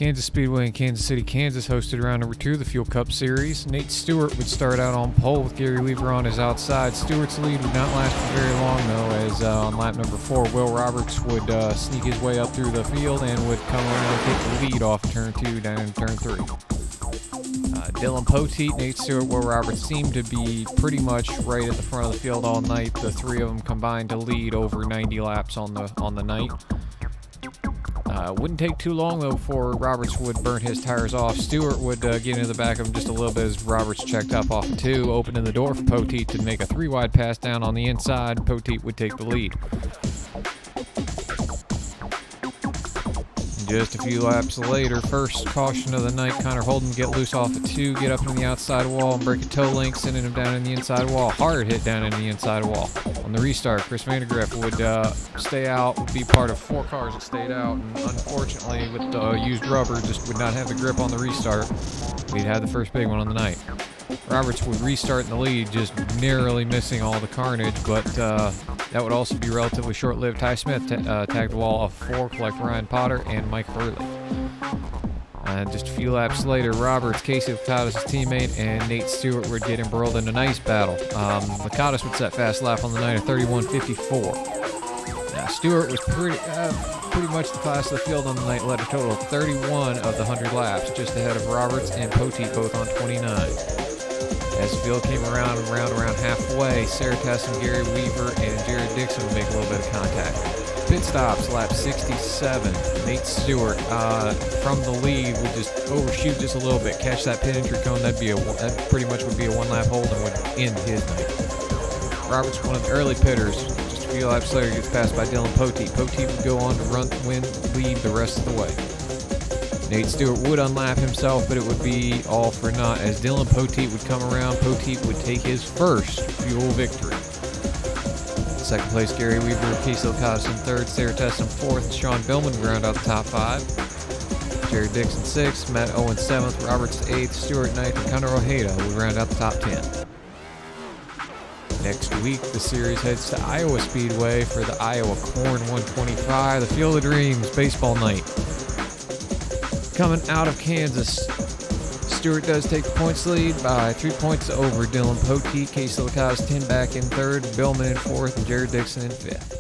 Kansas Speedway in Kansas City, Kansas hosted round number 2 of the Fuel Cup Series. Nate Stewart would start out on pole with Gary Weaver on his outside. Stewart's lead would not last for very long, though, as on lap number 4, Will Roberts would sneak his way up through the field and would come around and take the lead off turn 2 down in turn 3. Dylan Poteet, Nate Stewart, Will Roberts seemed to be pretty much right at the front of the field all night. The three of them combined to lead over 90 laps on the night. Wouldn't take too long, though, before Roberts would burn his tires off. Stewart would get into the back of him just a little bit as Roberts checked up off of 2, opening the door for Poteet to make a 3-wide pass down on the inside. Poteet would take the lead. Just a few laps later, first caution of the night, Connor Holden get loose off of 2, get up in the outside wall and break a toe link, sending him down in the inside wall. Hard hit down in the inside wall. On the restart, Chris Vandergriff would stay out, would be part of 4 cars that stayed out, and unfortunately with the used rubber, just would not have the grip on the restart. We'd had the first big one on the night. Roberts would restart in the lead, just narrowly missing all the carnage, but that would also be relatively short-lived. Ty Smith tagged the wall of 4, collect Ryan Potter and Mike Hurley. Just a few laps later, Roberts, Casey Lakatos' teammate, and Nate Stewart would get embroiled in a nice battle. Lakatos would set fast lap on the night of 31.54. Stewart was pretty much the class of the field on the night, led a total of 31 of the 100 laps, just ahead of Roberts and Poteet, both on 29. As the field came around halfway, Sarah Tesson, Gary Weaver, and Jared Dixon would make a little bit of contact. Pit stops, lap 67. Nate Stewart from the lead would just overshoot just a little bit, catch that pit entry cone. That pretty much would be a 1-lap hold and would end his night. Roberts, one of the early pitters, just a few laps later, gets passed by Dylan Poteet. Poteet would go on to lead the rest of the way. Nate Stewart would unlap himself, but it would be all for naught as Dylan Poteet would come around. Poteet would take his first fuel victory. Second place, Gary Weaver, Casey Lakatos in 3rd, Sarah Tesson 4th, and Sean Billman would round out the top 5. Jared Dixon 6th, Matt Owen 7th, Roberts 8th, Stewart 9th, and Connor Ojeda would round out the top 10. Next week, the series heads to Iowa Speedway for the Iowa Corn 125, the Field of Dreams baseball night. Coming out of Kansas, Stewart does take the points lead by 3 points over Dylan Poteet, Casey Lakatos 10 back in 3rd, Billman in 4th, and Jared Dixon in 5th.